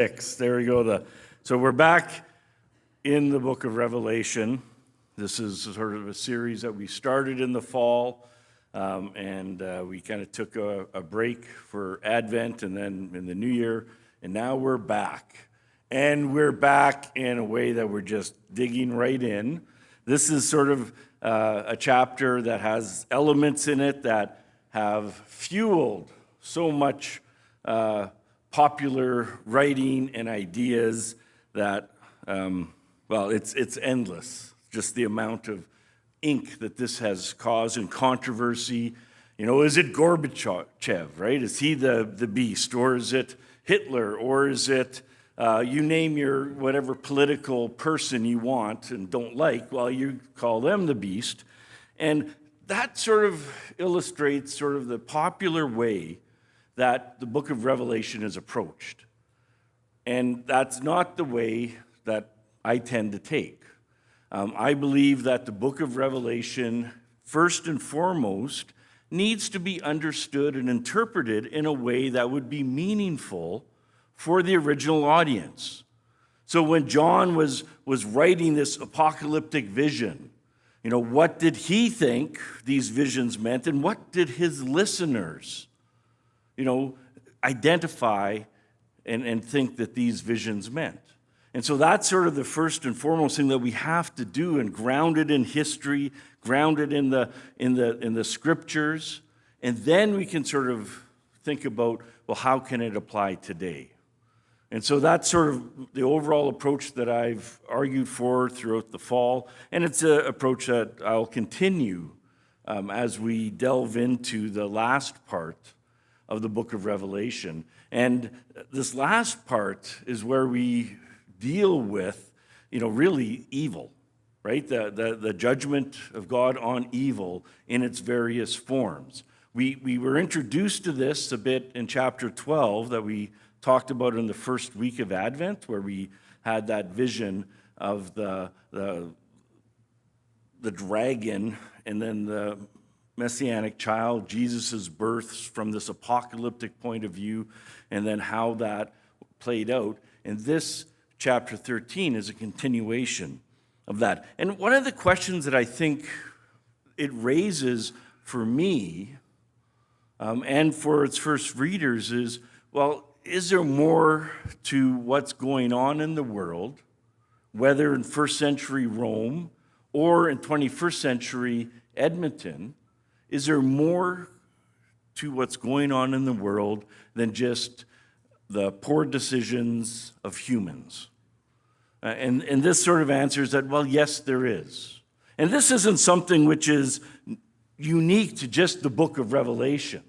There we go. So we're back in the book of Revelation. This is sort of a series that we started in the fall, and we kind of took a break for Advent and then in the new year, and now we're back. And we're back in a way that we're just digging right in. This is sort of a chapter that has elements in it that have fueled so much popular writing and ideas that, it's endless. Just the amount of ink that this has caused and controversy. You know, is it Gorbachev, right? Is he the beast? Or is it Hitler? Or is it, you name your whatever political person you want and don't like, well, you call them the beast. And that sort of illustrates sort of the popular way that the book of Revelation is approached. And that's not the way that I tend to take. I believe that the book of Revelation, first and foremost, needs to be understood and interpreted in a way that would be meaningful for the original audience. So when John was writing this apocalyptic vision, you know, what did he think these visions meant, and what did his listeners identify and think that these visions meant? And so that's sort of the first and foremost thing that we have to do, and grounded in history, grounded in the scriptures, and then we can sort of think about, well, how can it apply today? And so that's sort of the overall approach that I've argued for throughout the fall, and it's an approach that I'll continue as we delve into the last part of the book of Revelation. And this last part is where we deal with, really evil, right? The judgment of God on evil in its various forms. We were introduced to this a bit in chapter 12 that we talked about in the first week of Advent, where we had that vision of the dragon and then the Messianic child, Jesus' birth from this apocalyptic point of view, and then how that played out. And this chapter 13 is a continuation of that. And one of the questions that I think it raises for me and for its first readers is, well, is there more to what's going on in the world, whether in first century Rome or in 21st century Edmonton? Is there more to what's going on in the world than just the poor decisions of humans? And this sort of answers that, well, yes, there is. And this isn't something which is unique to just the book of Revelation,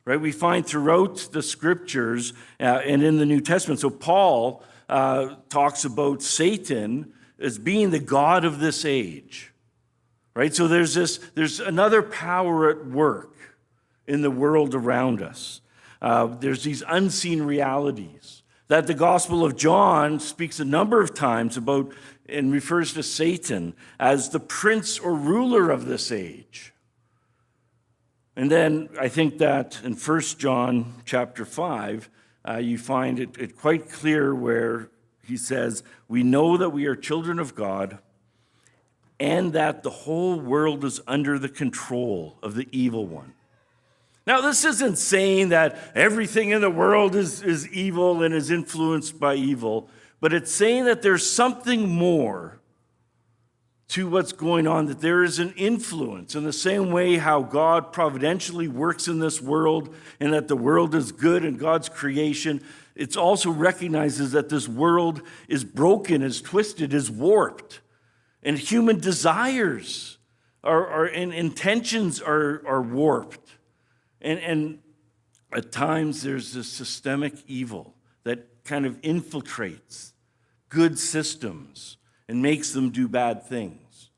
right? We find throughout the scriptures and in the New Testament. So Paul talks about Satan as being the god of this age. Right? So there's another power at work in the world around us. There's these unseen realities that the Gospel of John speaks a number of times about and refers to Satan as the prince or ruler of this age. And then I think that in 1 John chapter 5, you find it quite clear where he says, "We know that we are children of God, and that the whole world is under the control of the evil one." Now, this isn't saying that everything in the world is evil and is influenced by evil, but it's saying that there's something more to what's going on, that there is an influence in the same way how God providentially works in this world and that the world is good and God's creation. It also recognizes that this world is broken, is twisted, is warped. And human desires and intentions are warped. And at times there's this systemic evil that kind of infiltrates good systems and makes them do bad things.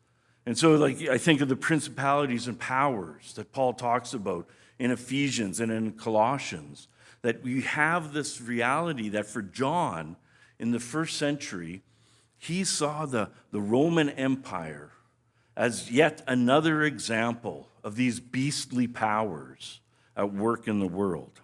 And so I think of the principalities and powers that Paul talks about in Ephesians and in Colossians, that we have this reality that for John in the first century, he saw the Roman Empire as yet another example of these beastly powers at work in the world.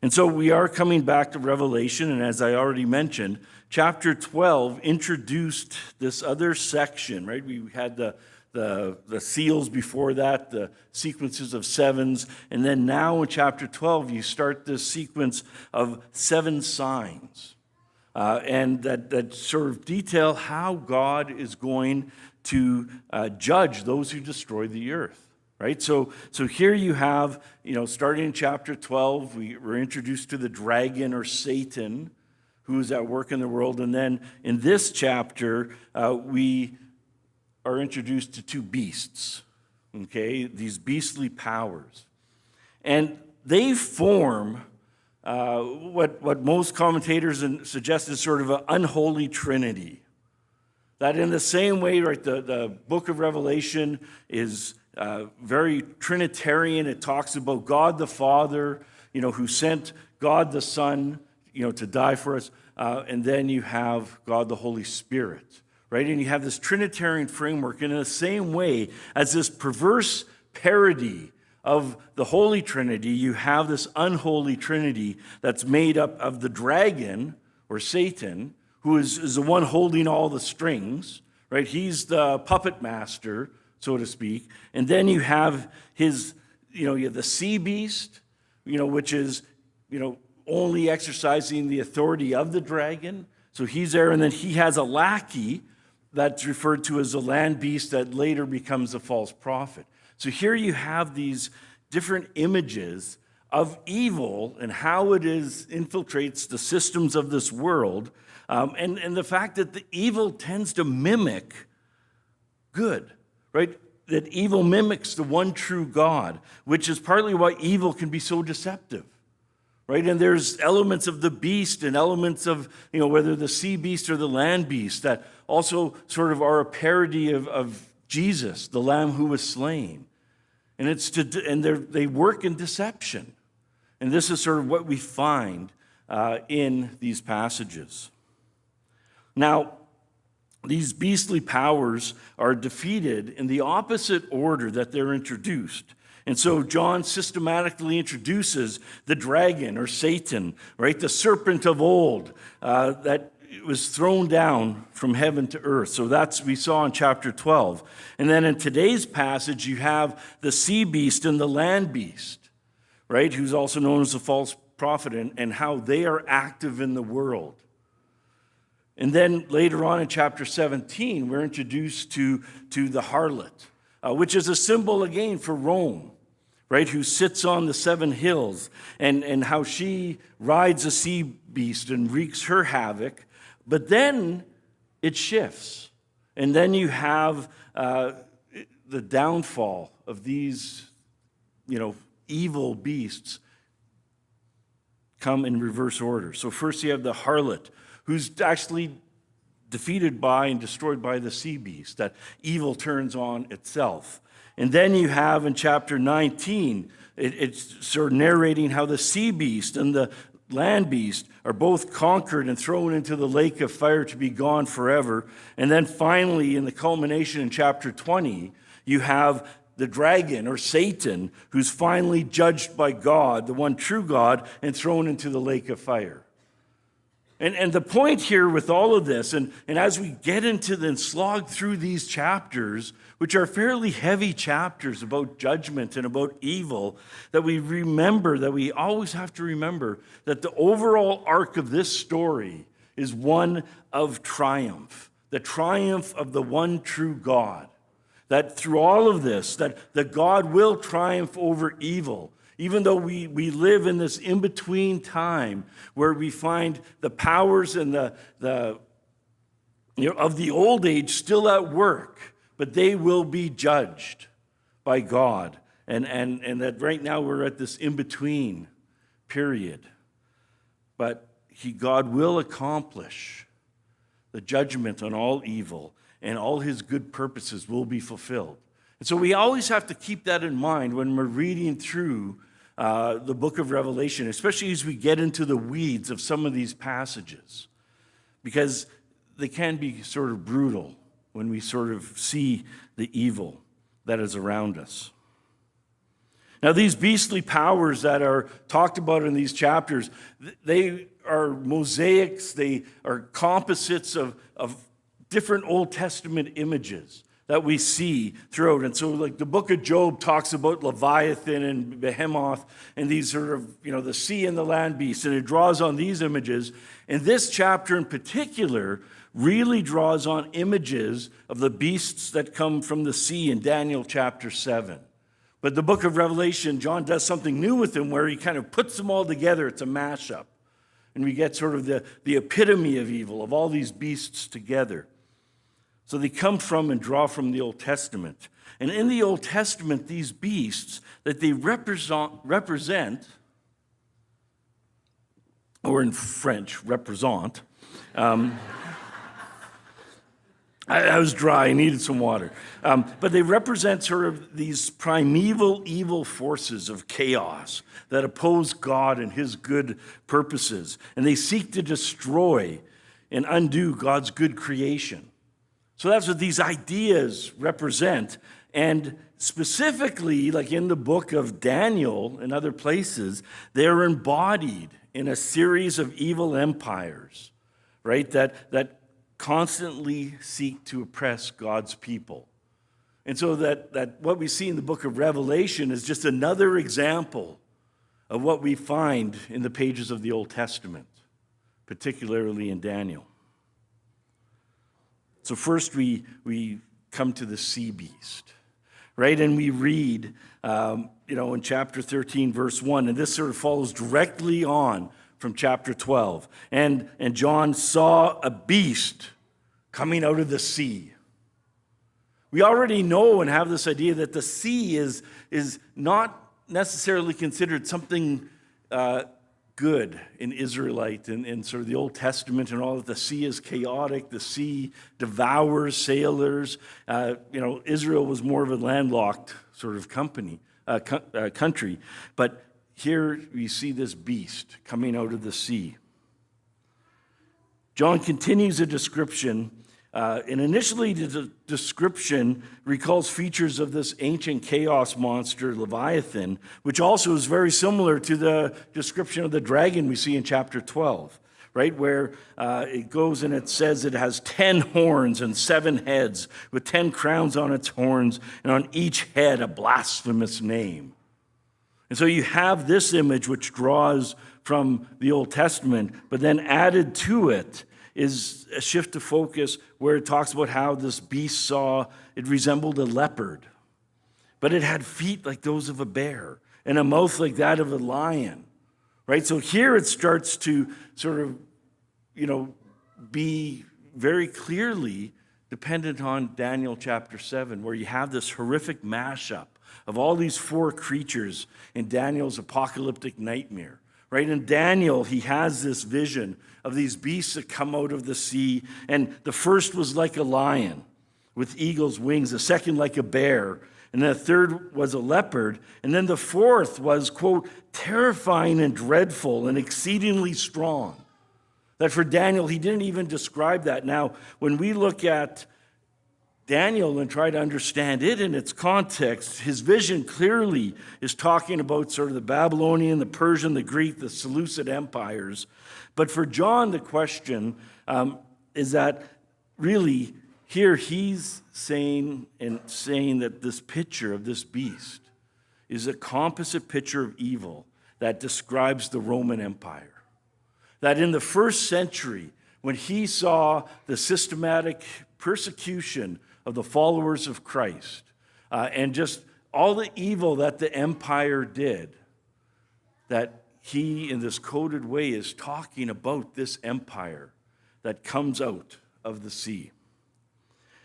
And so we are coming back to Revelation, and as I already mentioned, chapter 12 introduced this other section, right? We had the seals before that, the sequences of sevens, and then now in chapter 12 you start this sequence of 7 signs, and that sort of detail how God is going to judge those who destroy the earth. Right? So here you have, starting in chapter 12, we're introduced to the dragon or Satan, who is at work in the world. And then in this chapter, we are introduced to 2 beasts, okay? These beastly powers. And they form what most commentators suggest is sort of an unholy trinity. That in the same way, right, the book of Revelation is very Trinitarian. It talks about God the Father, who sent God the Son, to die for us. And then you have God the Holy Spirit, right? And you have this Trinitarian framework. And in the same way as this perverse parody of the Holy Trinity, you have this unholy Trinity that's made up of the dragon, or Satan, who is the one holding all the strings, right? He's the puppet master, so to speak. And then you have his, you have the sea beast, which is, only exercising the authority of the dragon. So he's there, and then he has a lackey that's referred to as the land beast that later becomes a false prophet. So here you have these different images of evil and how it infiltrates the systems of this world, and the fact that the evil tends to mimic good. Right? That evil mimics the one true God, which is partly why evil can be so deceptive. Right? And there's elements of the beast and elements of, whether the sea beast or the land beast, that also sort of are a parody of Jesus, the Lamb who was slain. And they work in deception. And this is sort of what we find in these passages. Now, these beastly powers are defeated in the opposite order that they're introduced. And so John systematically introduces the dragon or Satan, right? The serpent of old that was thrown down from heaven to earth. So we saw in chapter 12. And then in today's passage, you have the sea beast and the land beast, right? Who's also known as the false prophet, and how they are active in the world. And then later on in chapter 17, we're introduced to the harlot, which is a symbol again for Rome, right? Who sits on the 7 hills, and how she rides a sea beast and wreaks her havoc. But then it shifts. And then you have the downfall of these, evil beasts come in reverse order. So first you have the harlot, who's actually defeated by and destroyed by the sea beast, that evil turns on itself. And then you have in chapter 19, it's sort of narrating how the sea beast and the land beast are both conquered and thrown into the lake of fire to be gone forever. And then finally, in the culmination in chapter 20, you have the dragon or Satan, who's finally judged by God, the one true God, and thrown into the lake of fire. And the point here with all of this, and as we get into and slog through these chapters, which are fairly heavy chapters about judgment and about evil, that we always have to remember that the overall arc of this story is one of triumph, the triumph of the one true God. That through all of this, that God will triumph over evil. Even though we live in this in-between time where we find the powers and the of the old age still at work, but they will be judged by God. And that right now we're at this in-between period. But God will accomplish the judgment on all evil, and all his good purposes will be fulfilled. And so we always have to keep that in mind when we're reading through the book of Revelation, especially as we get into the weeds of some of these passages, because they can be sort of brutal when we sort of see the evil that is around us. Now, these beastly powers that are talked about in these chapters, they are mosaics, they are composites of different Old Testament images that we see throughout. And so, like, the book of Job talks about Leviathan and Behemoth and these sort of, the sea and the land beasts, and it draws on these images. And this chapter in particular really draws on images of the beasts that come from the sea in Daniel chapter 7. But the book of Revelation, John does something new with them where he kind of puts them all together. It's a mashup. And we get sort of the epitome of evil, of all these beasts together. So they come from and draw from the Old Testament. And in the Old Testament, these beasts that they represent, or in French, represent. I was dry, I needed some water. But they represent sort of these primeval evil forces of chaos that oppose God and his good purposes. And they seek to destroy and undo God's good creation. So that's what these ideas represent. And specifically, like in the book of Daniel and other places, they're embodied in a series of evil empires, right? That constantly seek to oppress God's people. And so that what we see in the book of Revelation is just another example of what we find in the pages of the Old Testament, particularly in Daniel. So first we come to the sea beast, right? And we read, in chapter 13, verse 1, and this sort of follows directly on from chapter 12. And John saw a beast coming out of the sea. We already know and have this idea that the sea is not necessarily considered something good in Israelite and sort of the Old Testament and all that. The sea is chaotic. The sea devours sailors. Israel was more of a landlocked sort of country. But here we see this beast coming out of the sea. John continues a description, and initially the description recalls features of this ancient chaos monster, Leviathan, which also is very similar to the description of the dragon we see in chapter 12, right? Where it goes and it says it has 10 horns and 7 heads, with 10 crowns on its horns, and on each head a blasphemous name. And so you have this image which draws from the Old Testament, but then added to it is a shift of focus where it talks about how this beast it resembled a leopard, but it had feet like those of a bear and a mouth like that of a lion, right? So here it starts to sort of, be very clearly dependent on Daniel chapter 7, where you have this horrific mashup of all these 4 creatures in Daniel's apocalyptic nightmare. Right? In Daniel, he has this vision of these beasts that come out of the sea. And the first was like a lion with eagle's wings, the second like a bear, and the third was a leopard. And then the fourth was, quote, terrifying and dreadful and exceedingly strong. That for Daniel, he didn't even describe that. Now, when we look at Daniel and try to understand it in its context, his vision clearly is talking about sort of the Babylonian, the Persian, the Greek, the Seleucid empires. But for John, the question is that really here he's saying that this picture of this beast is a composite picture of evil that describes the Roman Empire. That in the first century, when he saw the systematic persecution of the followers of Christ, and just all the evil that the empire did, that he, in this coded way, is talking about this empire that comes out of the sea.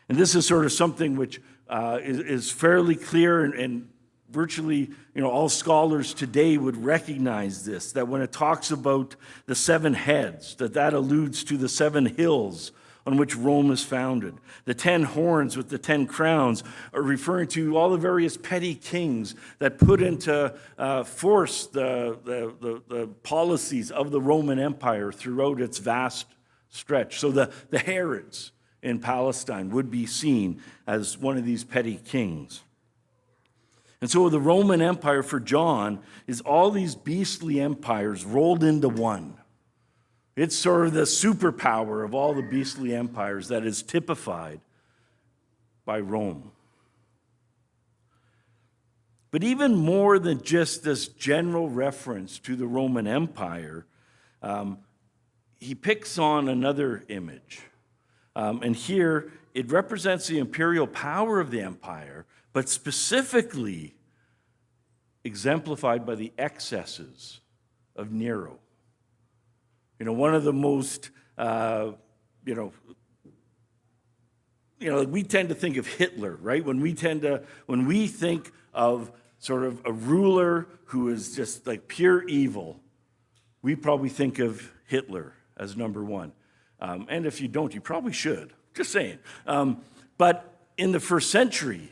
And this is sort of something which is fairly clear, and virtually, all scholars today would recognize this, that when it talks about the 7 heads, that alludes to the 7 hills on which Rome is founded. The 10 horns with the 10 crowns are referring to all the various petty kings that put into force the policies of the Roman Empire throughout its vast stretch. So the Herods in Palestine would be seen as one of these petty kings. And so the Roman Empire for John is all these beastly empires rolled into one. It's sort of the superpower of all the beastly empires that is typified by Rome. But even more than just this general reference to the Roman Empire, he picks on another image. And here, it represents the imperial power of the empire, but specifically exemplified by the excesses of Nero. One of the most, we tend to think of Hitler, right? When we think of sort of a ruler who is just like pure evil, we probably think of Hitler as number one. And if you don't, you probably should. Just saying. But in the first century,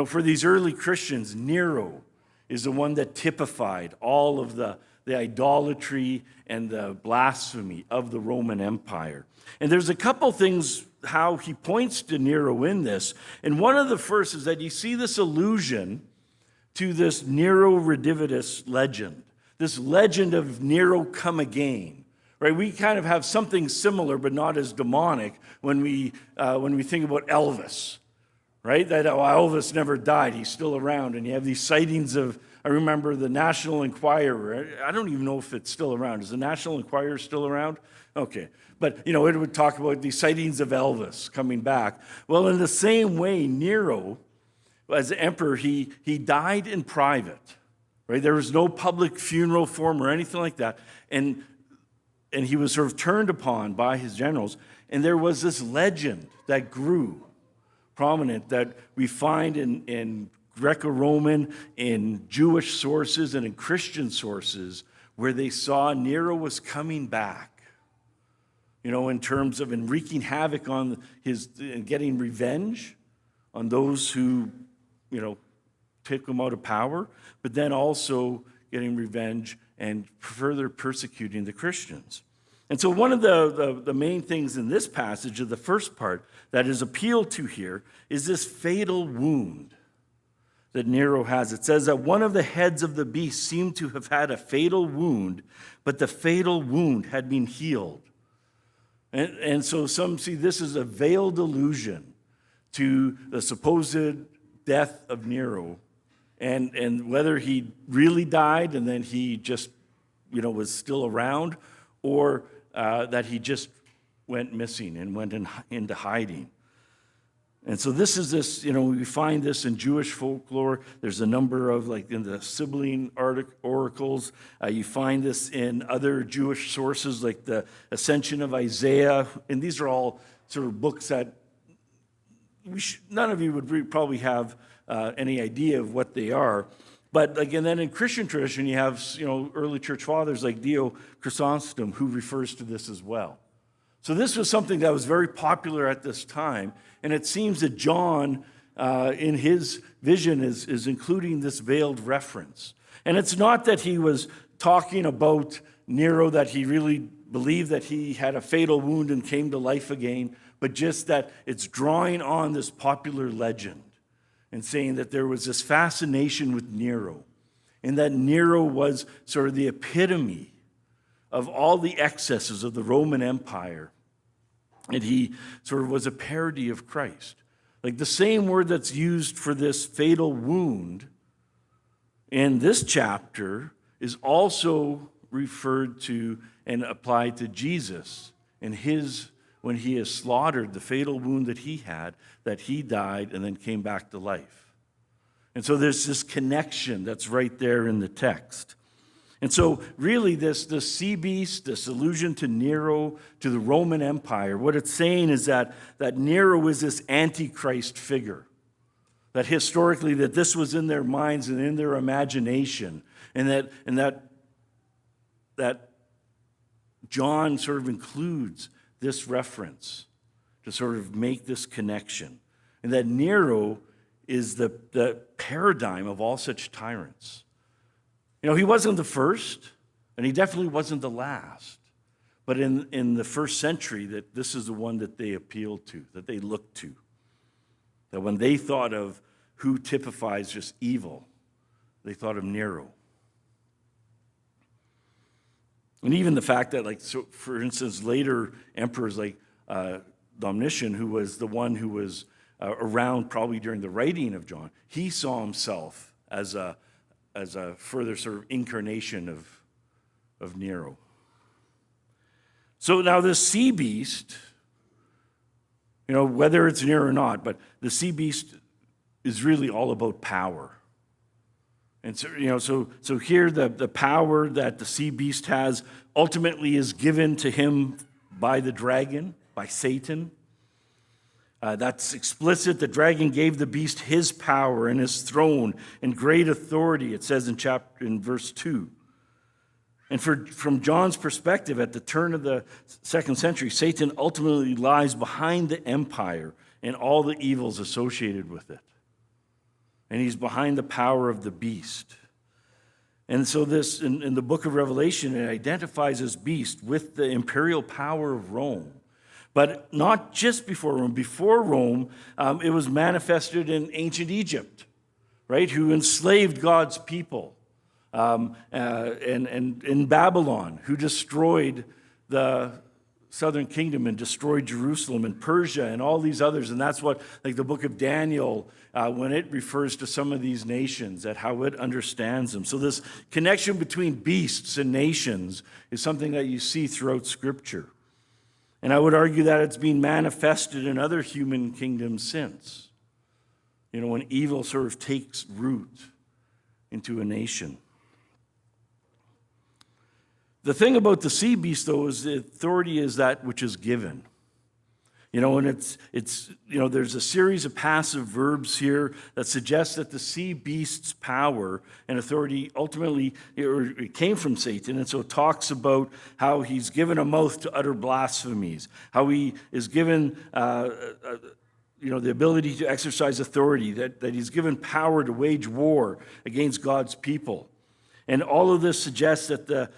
for these early Christians, Nero is the one that typified all of the idolatry and the blasphemy of the Roman Empire. And there's a couple things how he points to Nero in this. And one of the first is that you see this allusion to this Nero Redivivus legend, this legend of Nero come again. Right? We kind of have something similar, but not as demonic, when we think about Elvis, right? That Elvis never died; he's still around, and you have these sightings of. I remember the National Enquirer. I don't even know if it's still around. Is the National Enquirer still around? Okay, but it would talk about these sightings of Elvis coming back. Well, in the same way, Nero, as emperor, he died in private. Right? There was no public funeral for him or anything like that, and he was sort of turned upon by his generals. And there was this legend that grew prominent that we find in Greco-Roman, in Jewish sources, and in Christian sources, where they saw Nero was coming back, in terms of wreaking havoc on and getting revenge on those who, took him out of power, but then also getting revenge and further persecuting the Christians. And so one of the main things in this passage of the first part that is appealed to here is this fatal wound that Nero has. It says that one of the heads of the beast seemed to have had a fatal wound, but the fatal wound had been healed. And so some see this as a veiled allusion to the supposed death of Nero, and whether he really died and then he just, was still around, or that he just went missing and went into hiding. And so this is we find this in Jewish folklore. There's a number of, in the Sibylline oracles. You find this in other Jewish sources, like the Ascension of Isaiah. And these are all sort of books that none of you would probably have any idea of what they are. But again, then in Christian tradition, you have early church fathers like Dio Chrysostom who refers to this as well. So this was something that was very popular at this time, and it seems that John, in his vision, is including this veiled reference. And it's not that he was talking about Nero, that he really believed that he had a fatal wound and came to life again, but just that it's drawing on this popular legend and saying that there was this fascination with Nero, and that Nero was sort of the epitome of all the excesses of the Roman Empire. And he sort of was a parody of Christ. Like the same word that's used for this fatal wound in this chapter is also referred to and applied to Jesus and when he is slaughtered, the fatal wound that he had, that he died and then came back to life. And so there's this connection that's right there in the text. And so really this sea beast, this allusion to Nero, to the Roman Empire, what it's saying is that Nero is this antichrist figure. That historically that this was in their minds and in their imagination. And that John sort of includes this reference to sort of make this connection. And that Nero is the paradigm of all such tyrants. He wasn't the first, and he definitely wasn't the last. But in the first century, that this is the one that they appealed to, that they looked to. That when they thought of who typifies just evil. They thought of Nero. And even the fact that, like, so for instance, later emperors like Domitian, who was the one who was around probably during the writing of John, he saw himself as a further sort of incarnation of Nero. So now the sea beast, whether it's Nero or not, but the sea beast is really all about power. And so here the power that the sea beast has ultimately is given to him by the dragon, by Satan. That's explicit. The dragon gave the beast his power and his throne and great authority, it says in verse 2. And from John's perspective, at the turn of the 2nd century, Satan ultimately lies behind the empire and all the evils associated with it. And he's behind the power of the beast. And so this, in the book of Revelation, it identifies this beast with the imperial power of Rome. But not just before Rome. Before Rome, it was manifested in ancient Egypt, right, who enslaved God's people. And in Babylon, who destroyed the southern kingdom and destroyed Jerusalem, and Persia and all these others. And that's what, like the book of Daniel, when it refers to some of these nations, that how it understands them. So this connection between beasts and nations is something that you see throughout Scripture. And I would argue that it's been manifested in other human kingdoms since. When evil sort of takes root into a nation. The thing about the sea beast, though, is the authority is that which is given. And it's there's a series of passive verbs here that suggest that the sea beast's power and authority ultimately it came from Satan. And so it talks about how he's given a mouth to utter blasphemies, how he is given the ability to exercise authority, that he's given power to wage war against God's people. And all of this suggests that the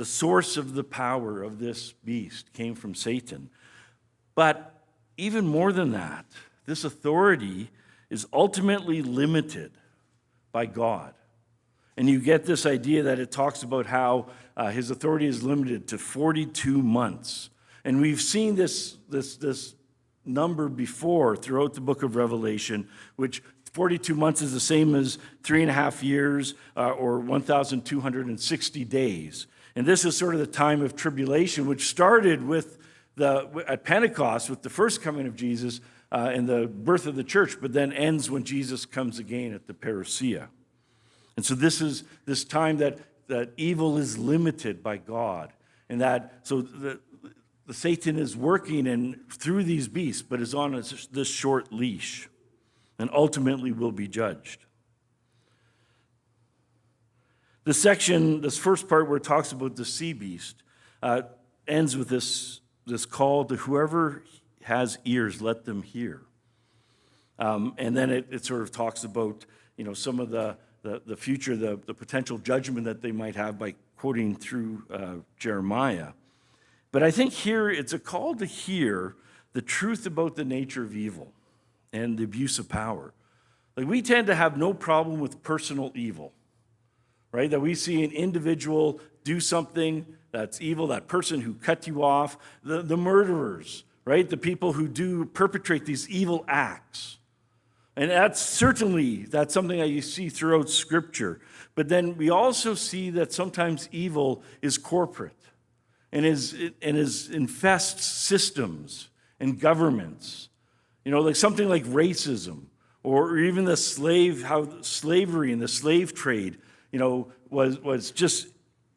source of the power of this beast came from Satan. But even more than that, this authority is ultimately limited by God. And you get this idea that it talks about how his authority is limited to 42 months. And we've seen this number before throughout the book of Revelation, which 42 months is the same as 3.5 years or 1,260 days. And this is sort of the time of tribulation, which started at Pentecost with the first coming of Jesus and the birth of the church, but then ends when Jesus comes again at the parousia. And so this is this time that evil is limited by God, and that so the Satan is working through these beasts, but is on this short leash, and ultimately will be judged. This first part where it talks about the sea beast, ends with this call to whoever has ears, let them hear. And then it sort of talks about some of the future, the potential judgment that they might have by quoting through Jeremiah. But I think here it's a call to hear the truth about the nature of evil and the abuse of power. Like, we tend to have no problem with personal evil. Right? That we see an individual do something that's evil, that person who cut you off, the murderers, right? The people who perpetrate these evil acts. And that's something that you see throughout Scripture. But then we also see that sometimes evil is corporate and infests systems and governments. Like something like racism, or even how slavery and the slave trade was just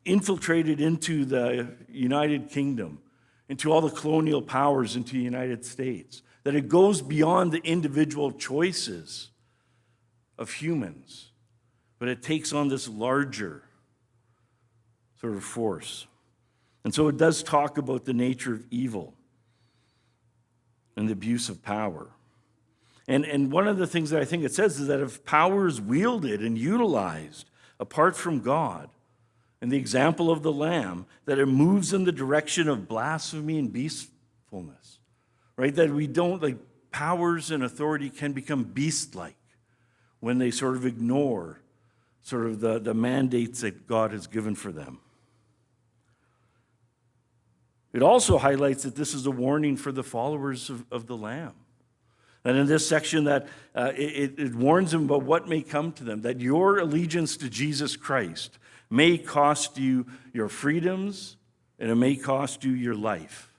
infiltrated into the United Kingdom, into all the colonial powers, into the United States. That it goes beyond the individual choices of humans, but it takes on this larger sort of force. And so it does talk about the nature of evil and the abuse of power. And one of the things that I think it says is that if power is wielded and utilized apart from God, and the example of the Lamb, that it moves in the direction of blasphemy and beastfulness, right? That we don't, powers and authority can become beast-like. when they sort of ignore sort of the mandates that God has given for them. It also highlights that this is a warning for the followers of the Lamb. And in this section that it warns them about what may come to them, that your allegiance to Jesus Christ may cost you your freedoms and it may cost you your life.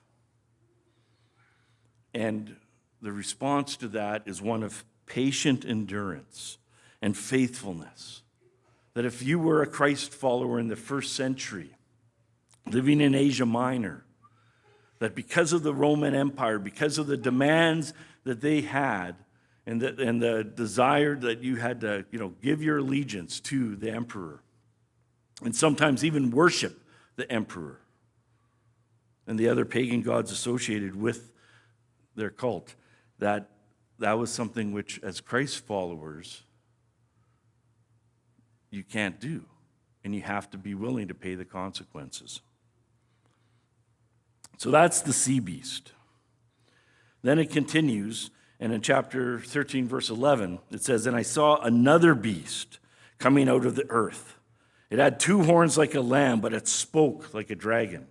And the response to that is one of patient endurance and faithfulness. That if you were a Christ follower in the first century, living in Asia Minor, that because of the Roman Empire, because of the demands that they had, and the desire that you had to, give your allegiance to the emperor, and sometimes even worship the emperor and the other pagan gods associated with their cult, that was something which, as Christ followers, you can't do, and you have to be willing to pay the consequences. So that's the sea beast. Then it continues, and in chapter 13, verse 11, it says, "And I saw another beast coming out of the earth. It had 2 horns like a lamb, but it spoke like a dragon."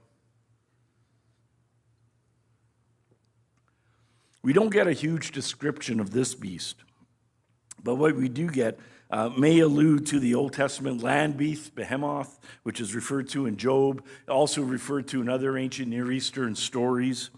We don't get a huge description of this beast, but what we do get may allude to the Old Testament land beast, Behemoth, which is referred to in Job, also referred to in other ancient Near Eastern stories.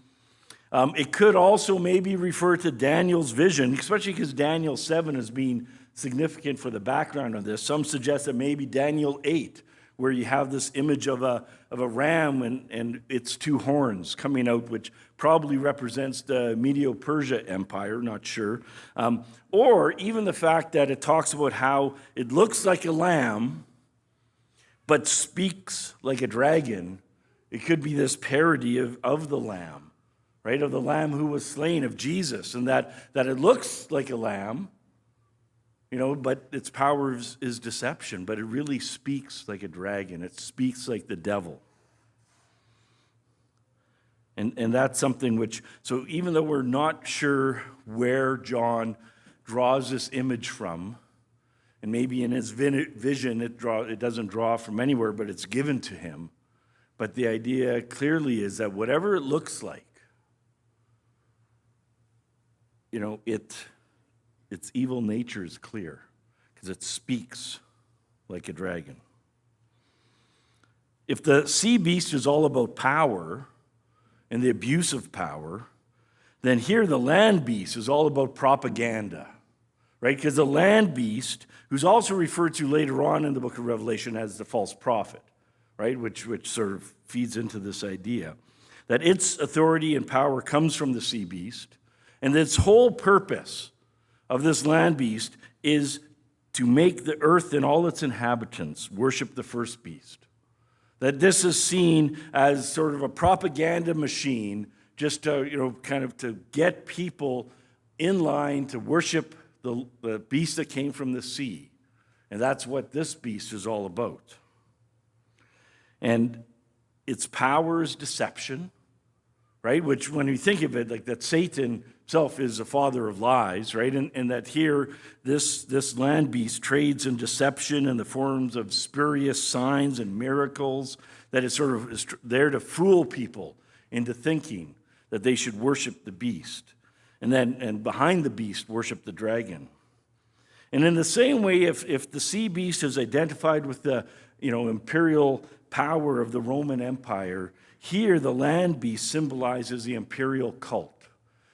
It could also maybe refer to Daniel's vision, especially because Daniel 7 is being significant for the background of this. Some suggest that maybe Daniel 8, where you have this image of a ram and its 2 horns coming out, which probably represents the Medo-Persia Empire, not sure. Or even the fact that it talks about how it looks like a lamb, but speaks like a dragon. It could be this parody of the lamb, right? Of the lamb who was slain, of Jesus, and that it looks like a lamb, but its power is deception, but it really speaks like a dragon. It speaks like the devil. And that's something which, so even though we're not sure where John draws this image from, and maybe in his vision it doesn't draw from anywhere, but it's given to him, but the idea clearly is that whatever it looks like, its evil nature is clear because it speaks like a dragon. If the sea beast is all about power and the abuse of power, then here the land beast is all about propaganda, right? Because the land beast, who's also referred to later on in the book of Revelation as the false prophet, right? Which sort of feeds into this idea that its authority and power comes from the sea beast, and its whole purpose of this land beast is to make the earth and all its inhabitants worship the first beast. That this is seen as sort of a propaganda machine just to, kind of to get people in line to worship the beast that came from the sea. And that's what this beast is all about. And its power is deception, right? Which, when you think of it, like that Satan himself is the father of lies, right? And that here, this land beast trades in deception in the forms of spurious signs and miracles, that it sort of is there to fool people into thinking that they should worship the beast. And behind the beast, worship the dragon. And in the same way, if the sea beast is identified with the imperial power of the Roman Empire, here the land beast symbolizes the imperial cult.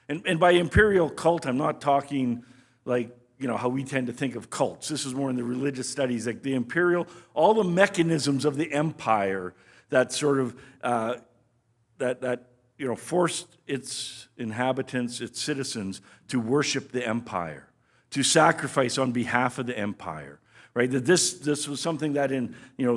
And by imperial cult, I'm not talking like, how we tend to think of cults. This is more in the religious studies, like the imperial, all the mechanisms of the empire that sort of, forced its inhabitants, its citizens to worship the empire, to sacrifice on behalf of the empire, right? That this was something that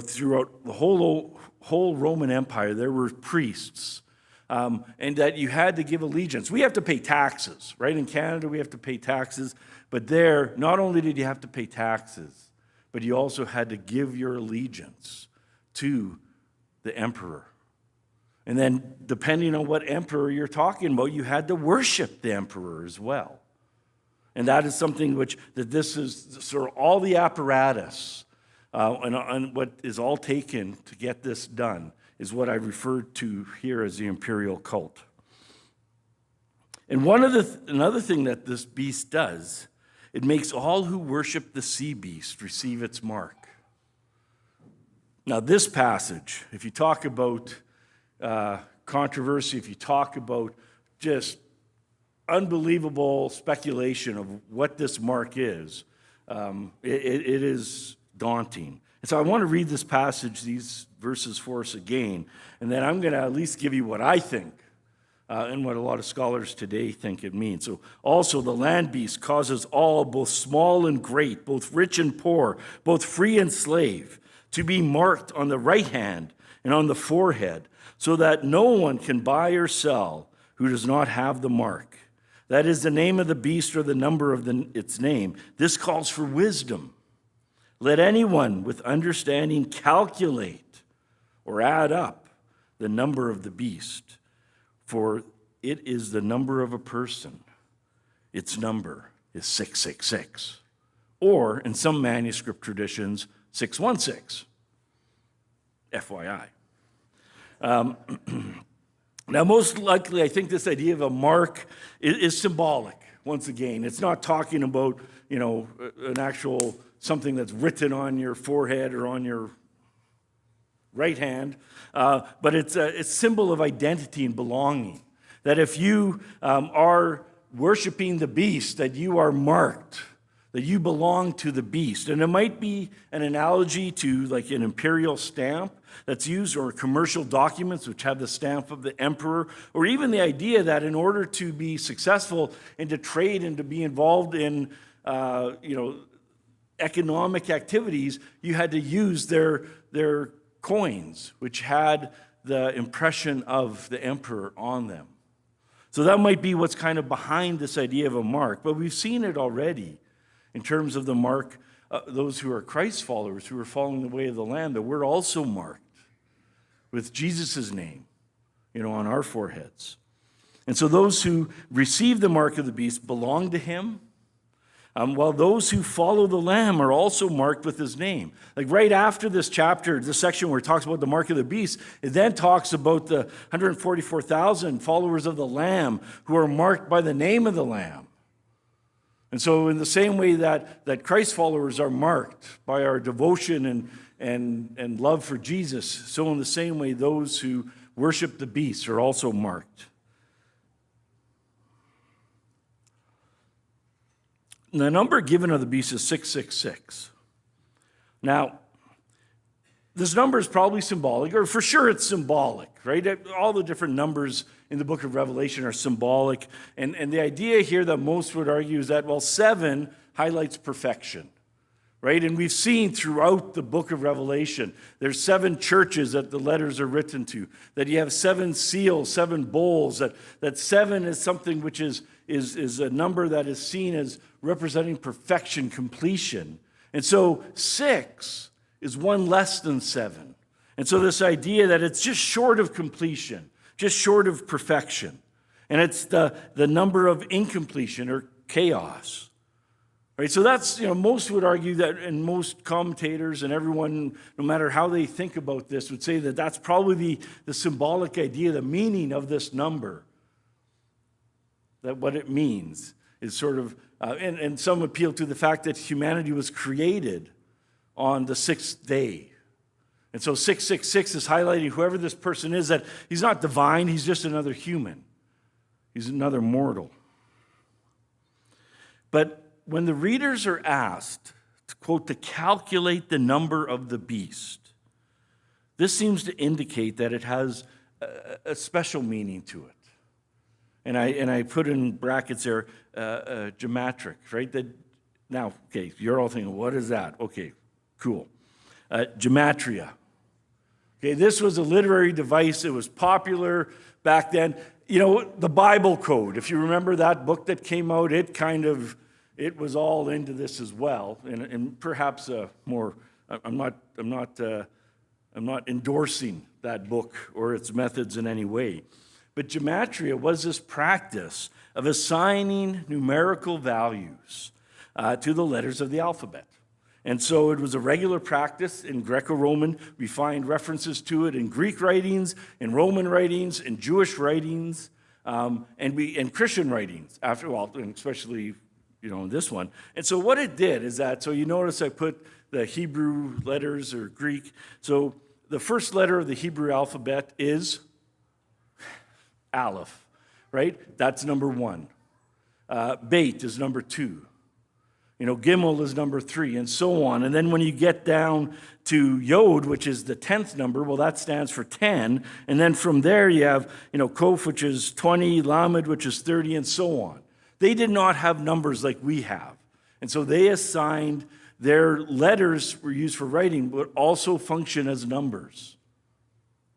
throughout the whole Roman Empire, there were priests, and that you had to give allegiance. We have to pay taxes, right? In Canada, we have to pay taxes. But there, not only did you have to pay taxes, but you also had to give your allegiance to the emperor. And then, depending on what emperor you're talking about, you had to worship the emperor as well. And that is something that this is sort of all the apparatus and what is all taken to get this done is what I referred to here as the imperial cult. And another thing that this beast does, it makes all who worship the sea beast receive its mark. Now, this passage, if you talk about controversy, if you talk about just unbelievable speculation of what this mark is, it is daunting. And so I want to read this passage, these verses for us again, and then I'm going to at least give you what I think and what a lot of scholars today think it means. So also the land beast causes all, both small and great, both rich and poor, both free and slave, to be marked on the right hand and on the forehead, so that no one can buy or sell who does not have the mark. That is the name of the beast or the number of its name. This calls for wisdom. Let anyone with understanding calculate or add up the number of the beast, for it is the number of a person. Its number is 666, or in some manuscript traditions, 616. FYI. Now, most likely, I think this idea of a mark is symbolic. Once again, it's not talking about, an actual something that's written on your forehead or on your right hand, but it's a symbol of identity and belonging. That if you are worshiping the beast, that you are marked, that you belong to the beast. And it might be an analogy to like an imperial stamp that's used, or commercial documents which have the stamp of the emperor, or even the idea that in order to be successful and to trade and to be involved in economic activities, you had to use their coins, which had the impression of the emperor on them. So that might be what's kind of behind this idea of a mark, but we've seen it already in terms of the mark, those who are Christ followers, who are following the way of the Lamb, that we're also marked with Jesus' name, on our foreheads. And so those who receive the mark of the beast belong to him, while those who follow the Lamb are also marked with his name. Like right after this chapter, this section where it talks about the mark of the beast, it then talks about the 144,000 followers of the Lamb who are marked by the name of the Lamb. And so in the same way that Christ followers are marked by our devotion and love for Jesus, so in the same way those who worship the beast are also marked. The number given of the beast is 666. Now, this number is probably symbolic, or for sure it's symbolic, right? All the different numbers in the book of Revelation are symbolic. And the idea here that most would argue is that, 7 highlights perfection, right? And we've seen throughout the book of Revelation, there's 7 churches that the letters are written to, that you have 7 seals, 7 bowls, that 7 is something which is a number that is seen as representing perfection, completion. And so 6 is one less than 7. And so this idea that it's just short of completion, just short of perfection. And it's the number of incompletion or chaos. Right? So that's, most would argue that, and most commentators and everyone, no matter how they think about this, would say that that's probably the symbolic idea, the meaning of this number. That what it means is sort of, and some appeal to the fact that humanity was created on the 6th day. And so 666 is highlighting whoever this person is, that he's not divine, he's just another human. He's another mortal. But when the readers are asked, quote, to calculate the number of the beast, this seems to indicate that it has a special meaning to it. And I put in brackets there, geometric, right? Now, okay, you're all thinking, what is that? Okay, cool. Gematria. Okay, this was a literary device. It was popular back then. The Bible Code, if you remember that book that came out, it was all into this as well. And perhaps more, I'm not endorsing that book or its methods in any way. But gematria was this practice of assigning numerical values to the letters of the alphabet. And so it was a regular practice in Greco-Roman. We find references to it in Greek writings, in Roman writings, in Jewish writings, and Christian writings, after all, and especially in this one. And so what it did is that, so you notice I put the Hebrew letters or Greek. So the first letter of the Hebrew alphabet is Aleph, right? That's number 1. Beit is number 2. Gimel is number 3, and so on. And then when you get down to Yod, which is the 10th number, well, that stands for 10. And then from there you have, Kof, which is 20, Lamed, which is 30, and so on. They did not have numbers like we have. And so they assigned their letters were used for writing, but also function as numbers.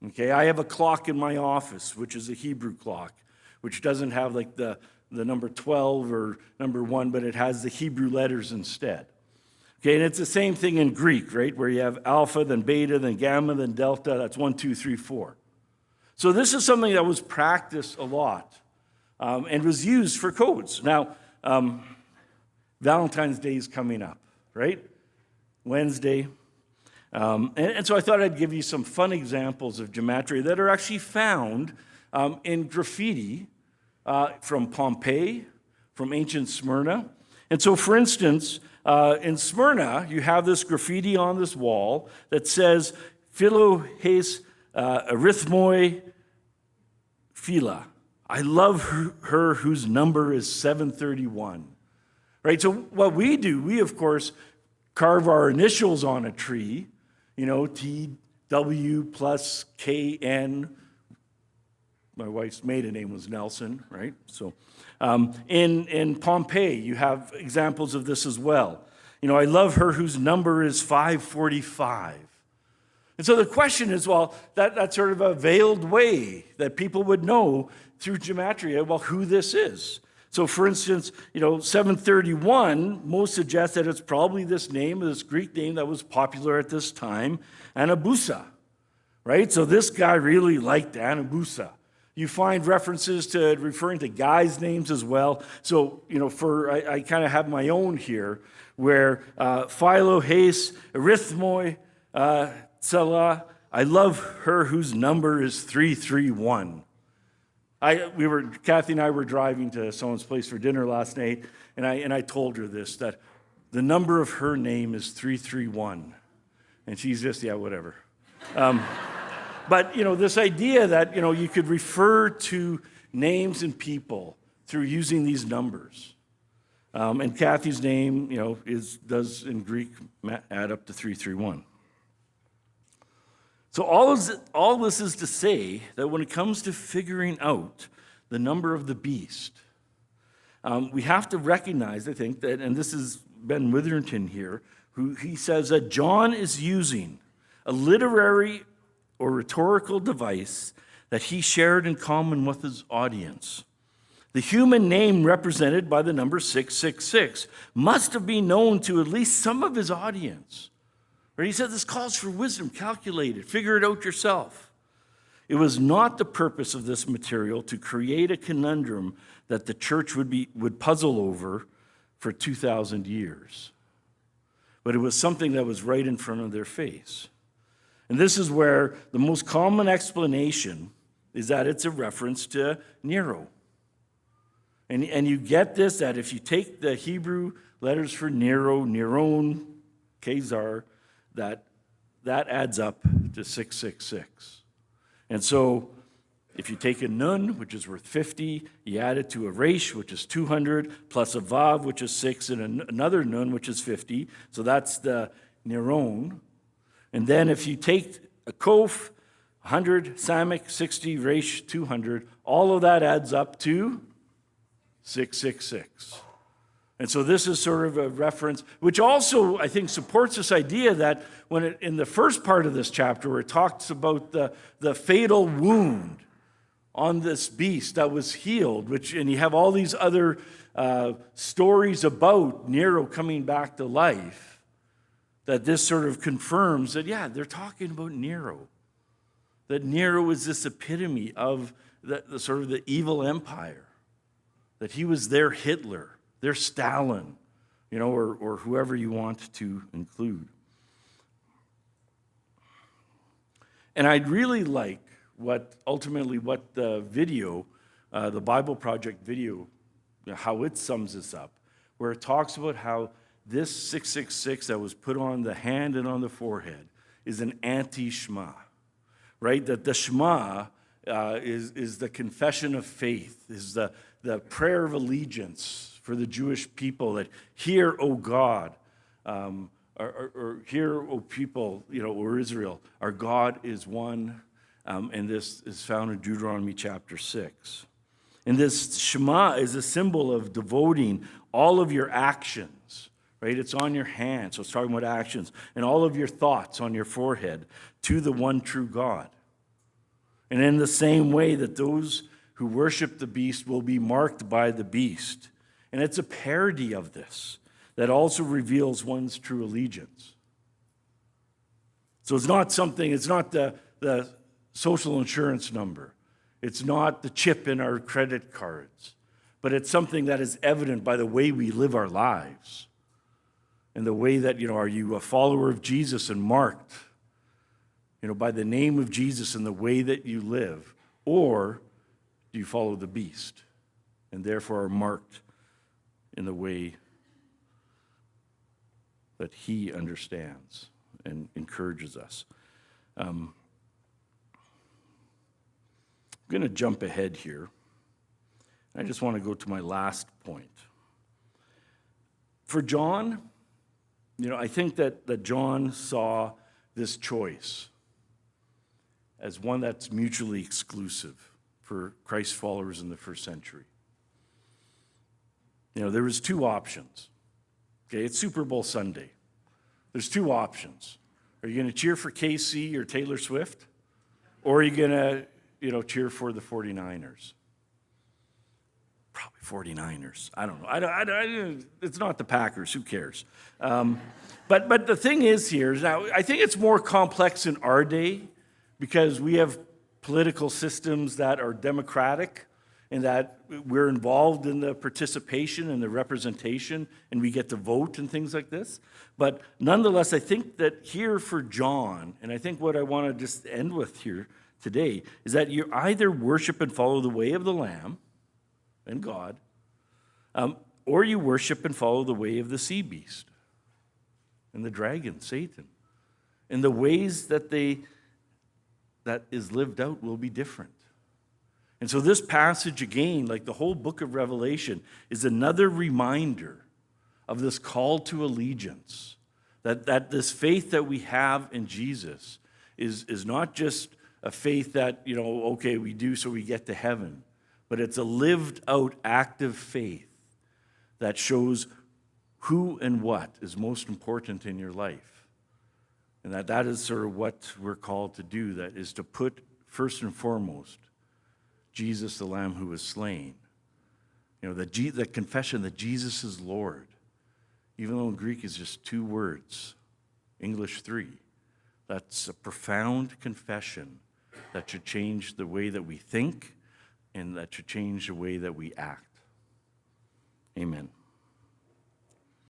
Okay, I have a clock in my office, which is a Hebrew clock, which doesn't have like the number 12 or number 1, but it has the Hebrew letters instead. Okay, and it's the same thing in Greek, right, where you have alpha, then beta, then gamma, then delta. That's 1, 2, 3, 4. So this is something that was practiced a lot and was used for codes. Now, Valentine's Day is coming up, right? Wednesday. And so I thought I'd give you some fun examples of gematria that are actually found in graffiti from Pompeii, from ancient Smyrna. And so, for instance, in Smyrna, you have this graffiti on this wall that says, Philo hes arithmoi phila. I love her whose number is 731. Right? So what we do, we, of course, carve our initials on a tree, TW plus KN. My wife's maiden name was Nelson, right? So in Pompeii, you have examples of this as well. I love her whose number is 545. And so the question is, well, that's sort of a veiled way that people would know through gematria, well, who this is. So for instance, 731, most suggest that it's probably this name, this Greek name that was popular at this time, Anabusa, right? So this guy really liked Anabusa. You find references to referring to guys' names as well. So, I kind of have my own here, where Philo hes arithmoi tsela. I love her whose number is 331. Kathy and I were driving to someone's place for dinner last night, and I told her this, that the number of her name is 331. And she's just, yeah, whatever. But, this idea that, you could refer to names and people through using these numbers. And Kathy's name, does in Greek add up to 331. So all this is to say that when it comes to figuring out the number of the beast, we have to recognize, I think, that, and this is Ben Witherington here, who he says that John is using a literary or rhetorical device that he shared in common with his audience. The human name represented by the number 666 must have been known to at least some of his audience. Or he said, this calls for wisdom, calculate it, figure it out yourself. It was not the purpose of this material to create a conundrum that the church would puzzle over for 2,000 years. But it was something that was right in front of their face. And this is where the most common explanation is that it's a reference to Nero. And you get this, that if you take the Hebrew letters for Nero, Neron, Caesar, that adds up to 666. And so if you take a nun, which is worth 50, you add it to a resh, which is 200, plus a vav, which is 6, and another nun, which is 50. So that's the Neron. And then if you take a kof, 100, samik, 60, resh, 200, all of that adds up to 666. And so this is sort of a reference, which also, I think, supports this idea that in the first part of this chapter, where it talks about the fatal wound on this beast that was healed, and you have all these other stories about Nero coming back to life, that this sort of confirms that, yeah, they're talking about Nero. That Nero is this epitome of the sort of the evil empire, that he was their Hitler, their Stalin, or whoever you want to include. And I'd really like what the video, the Bible Project video, how it sums this up, where it talks about how this 666 that was put on the hand and on the forehead is an anti-Shema, right? That the Shema is the confession of faith, is the prayer of allegiance for the Jewish people, that hear, O God, or hear, O people, or Israel, our God is one. And this is found in Deuteronomy chapter 6. And this Shema is a symbol of devoting all of your actions, right? It's on your hand, so it's talking about actions, and all of your thoughts on your forehead to the one true God. And in the same way that those who worship the beast will be marked by the beast. And it's a parody of this that also reveals one's true allegiance. So it's not the social insurance number. It's not the chip in our credit cards, but it's something that is evident by the way we live our lives and the way that, are you a follower of Jesus and marked, by the name of Jesus and the way that you live, or do you follow the beast and therefore are marked in the way that he understands and encourages us. I'm going to jump ahead here. I just want to go to my last point. For John, I think that John saw this choice as one that's mutually exclusive for Christ followers in the first century. There was two options. Okay, it's Super Bowl Sunday. There's two options. Are you going to cheer for KC or Taylor Swift? Or are you going to, cheer for the 49ers? Probably 49ers. I don't know. It's not the Packers. Who cares? But the thing is here, now, I think it's more complex in our day because we have political systems that are democratic and that we're involved in the participation and the representation, and we get to vote and things like this. But nonetheless, I think that here for John, and I think what I want to just end with here today, is that you either worship and follow the way of the Lamb and God, or you worship and follow the way of the sea beast and the dragon, Satan. And the ways that is lived out will be different. And so this passage, again, like the whole book of Revelation, is another reminder of this call to allegiance, that this faith that we have in Jesus is not just a faith that, okay, we do so we get to heaven, but it's a lived out, active faith that shows who and what is most important in your life. And that is sort of what we're called to do, that is to put first and foremost Jesus, the Lamb who was slain. The confession that Jesus is Lord, even though in Greek is just 2 words, English 3. That's a profound confession that should change the way that we think and that should change the way that we act. Amen.